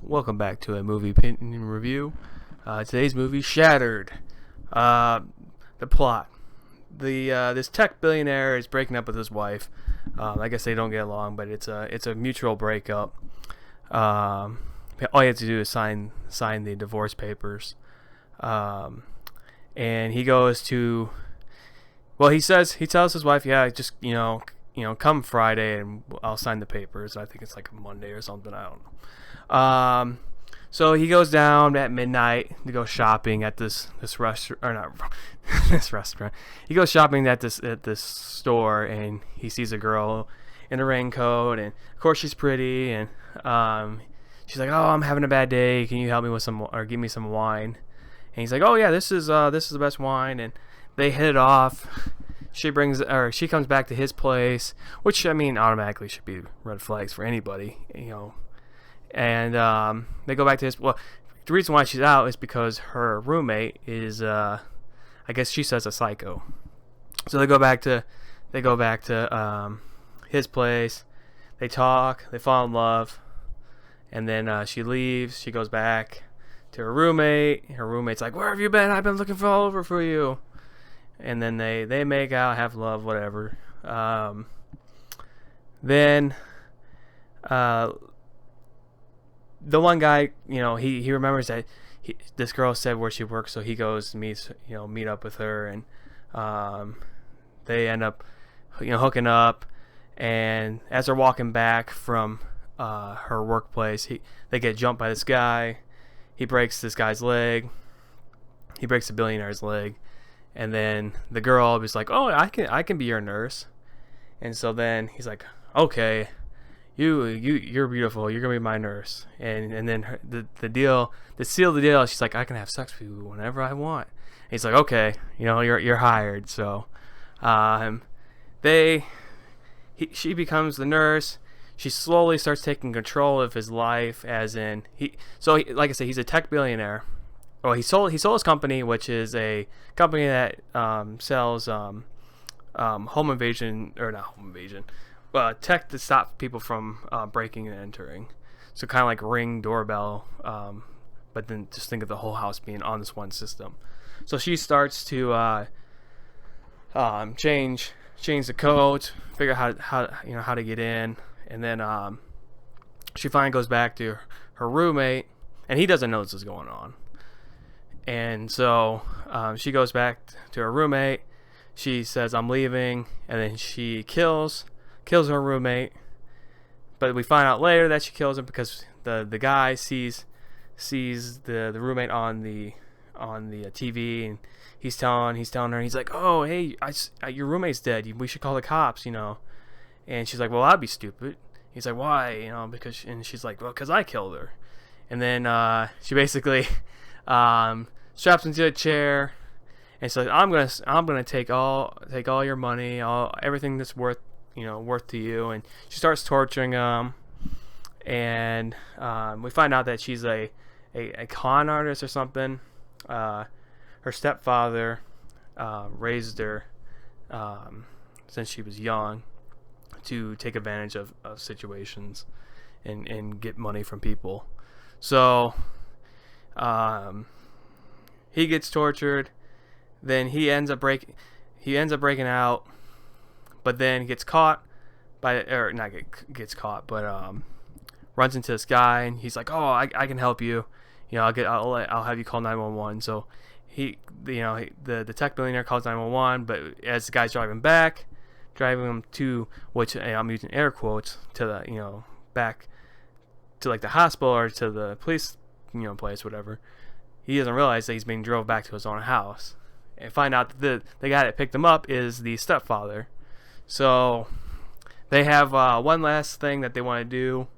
welcome back to a movie opinion review. Today's movie, Shattered. The plot: this tech billionaire is breaking up with his wife. I guess they don't get along, but it's a mutual breakup. All you have to do is sign the divorce papers. And he goes to. Well, he tells his wife, yeah, just come Friday and I'll sign the papers. I think it's like Monday or something. I don't know. So he goes down at midnight to go shopping at this restaurant, or not this restaurant. He goes shopping at this store, and he sees a girl in a raincoat, and of course she's pretty, and she's like, "Oh, I'm having a bad day. Can you help me with give me some wine?" And he's like, "Oh yeah, this is the best wine." And they hit it off. She comes back to his place, which I mean automatically should be red flags for anybody, And they go back to his. Well, the reason why she's out is because her roommate is, I guess she says, a psycho. So they go back to his place. They talk. They fall in love, and then she leaves. She goes back to her roommate. Her roommate's like, "Where have you been? I've been looking all over for you." And then they make out, have love, whatever. Then the one guy, he remembers that this girl said where she works, so he goes to meet up with her, and they end up hooking up. And as they're walking back from her workplace, they get jumped by this guy. He breaks this guy's leg. He breaks the billionaire's leg. And then the girl was like, "Oh, I can be your nurse." And so then he's like, "Okay, you're beautiful. You're gonna be my nurse." And then the seal of the deal, she's like, "I can have sex with you whenever I want." And he's like, "Okay, you're hired." So, she becomes the nurse. She slowly starts taking control of his life, as in like I said, he's a tech billionaire. Well, he sold his company, which is a company that sells home invasion, or not home invasion, tech to stop people from breaking and entering. So kind of like Ring doorbell, but then just think of the whole house being on this one system. So she starts to change the code, figure out how to get in, and then she finally goes back to her roommate, and he doesn't know this is going on. And so she goes back to her roommate. She says, "I'm leaving," and then she kills her roommate. But we find out later that she kills him because the guy sees the roommate on the TV, and he's telling her, he's like, "Oh, hey, your roommate's dead. We should call the cops, And she's like, "Well, I'd be stupid." He's like, "Why?" And she's like, "Well, because I killed her." And then she basically straps into a chair, and says, "I'm gonna take all your money, everything that's worth to you." And she starts torturing him, and we find out that she's a con artist or something. Her stepfather raised her since she was young to take advantage of situations and get money from people. So he gets tortured. Then he ends up breaking out, but then gets caught runs into this guy, and he's like, "Oh, I can help you. I'll have you call 911." So the tech billionaire calls 911, but as the guy's driving him to, which I'm using air quotes, to the back to like the hospital or to the police place, whatever, he doesn't realize that he's being drove back to his own house, and find out that the guy that picked him up is the stepfather. So they have one last thing that they want to do,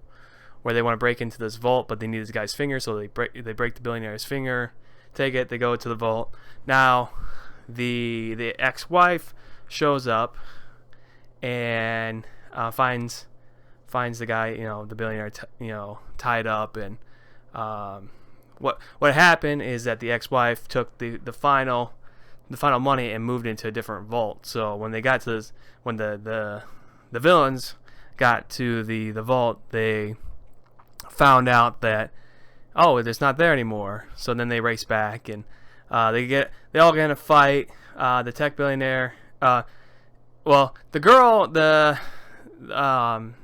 where they want to break into this vault, but they need this guy's finger, so they break the billionaire's finger, take it, they go to the vault. Now the ex-wife shows up and finds the guy, the billionaire, tied up. And what happened is that the ex-wife took the final money and moved into a different vault. So when they got to this, when the villains got to the vault, they found out that oh, it's not there anymore. So then they race back, and they all get in a fight. The tech billionaire, well, the girl, um,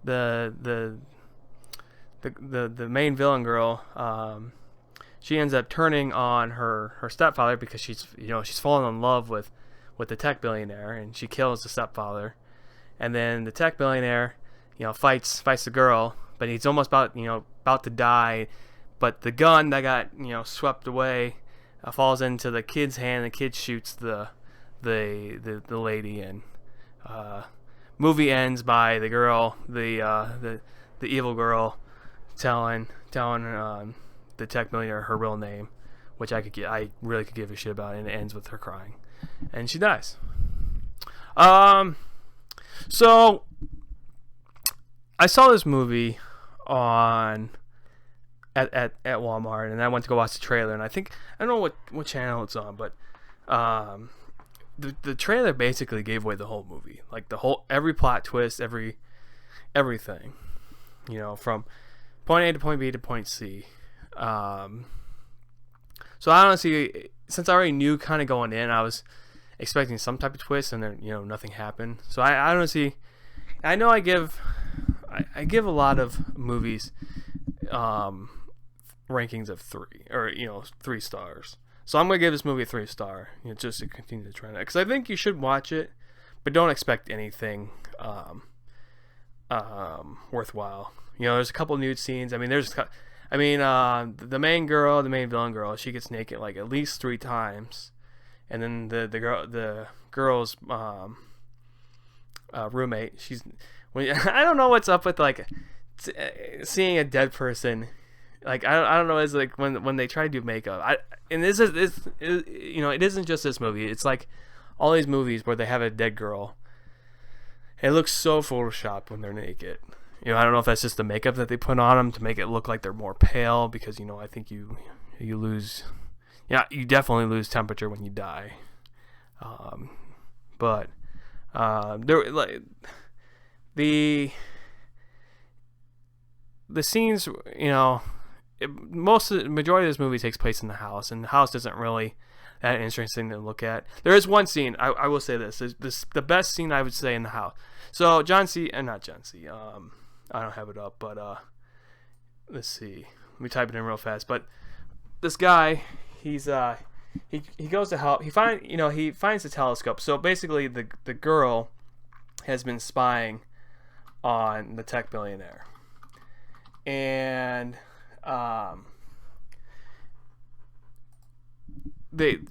the the main villain girl, she ends up turning on her stepfather because she's fallen in love with the tech billionaire, and she kills the stepfather. And then the tech billionaire, fights the girl, but he's almost about to die. But the gun that got swept away falls into the kid's hand. The kid shoots the lady, and movie ends by the girl, the evil girl, telling the tech billionaire her real name, which I really could give a shit about, and it ends with her crying, and she dies. So I saw this movie at Walmart, and I went to go watch the trailer, and I don't know what channel it's on, but the trailer basically gave away the whole movie, like every plot twist, everything, from point A to point B to point C. So I honestly, since I already knew kind of going in, I was expecting some type of twist, and then nothing happened. So I don't see. I know I give a lot of movies rankings of 3 or 3 stars. So I'm gonna give this movie a 3-star, just to continue the trend, because I think you should watch it, but don't expect anything worthwhile. There's a couple nude scenes. I mean, the main villain girl, she gets naked like at least 3 times, and then the girl's roommate, I don't know what's up with like seeing a dead person. Like I don't know, it's like when they try to do makeup. It isn't just this movie. It's like all these movies where they have a dead girl. It looks so photoshopped when they're naked. I don't know if that's just the makeup that they put on them to make it look like they're more pale, because I think you lose, you definitely lose temperature when you die. But there, like, the scenes, majority of this movie takes place in the house, and the house isn't really that interesting to look at. There is one scene, I will say this the best scene I would say in the house. So not John C. I don't have it up, but let's see. Let me type it in real fast. But this guy, he goes to help. He finds the telescope. So basically, the girl has been spying on the tech billionaire, and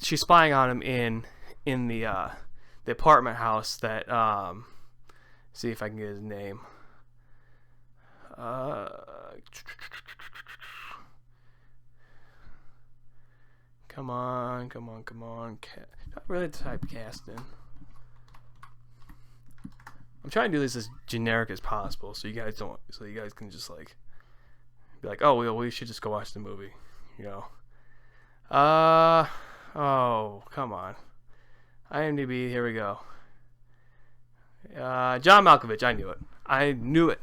she's spying on him in the apartment house that see if I can get his name. Come on. Not really typecasting. I'm trying to do this as generic as possible, so you guys can just like be like, oh, we should just go watch the movie, Oh, come on. IMDb, here we go. John Malkovich, I knew it.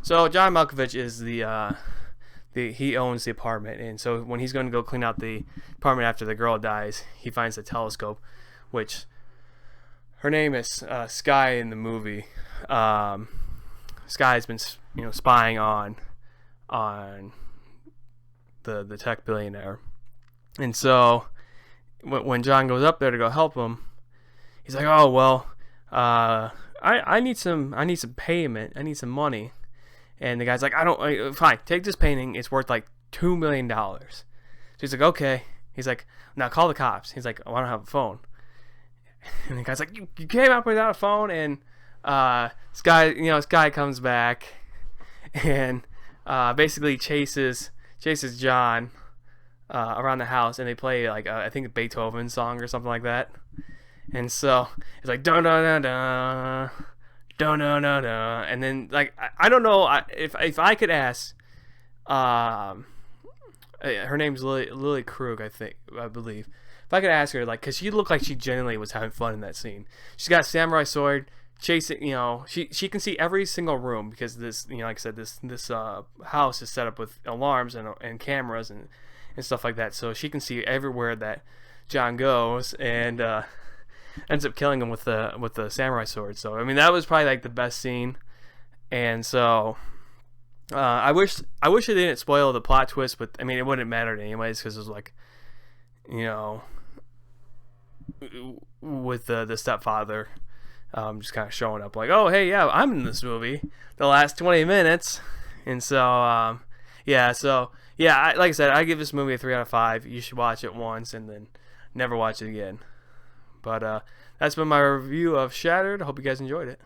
So John Malkovich is he owns the apartment, and so when he's going to go clean out the apartment after the girl dies, he finds the telescope, which her name is Sky in the movie. Sky's been spying on the tech billionaire, and so when John goes up there to go help him, he's like, oh well, I need some payment, I need some money. And the guy's like, fine, take this painting, it's worth like $2 million. So he's like, okay. He's like, now call the cops. He's like, oh, I don't have a phone. And the guy's like, you came up without a phone? And Sky comes back and basically chases John around the house, and they play like I think a Beethoven song or something like that. And so it's like dun dun dun dun dun dun dun dun, and then like I don't know if I could ask, her name's Lily Krug, I believe. If I could ask her, like, because she looked like she genuinely was having fun in that scene. She's got a samurai sword. chasing, she can see every single room because this, like I said, this house is set up with alarms and cameras and stuff like that. So she can see everywhere that John goes, and ends up killing him with the samurai sword. So I mean, that was probably like the best scene. And so I wish it didn't spoil the plot twist, but I mean, it wouldn't matter anyways because it was like, with the stepfather just kind of showing up like, oh hey, yeah, I'm in this movie the last 20 minutes. And so like I said, I give this movie a 3 out of 5. You should watch it once and then never watch it again. But that's been my review of Shattered. I hope you guys enjoyed it.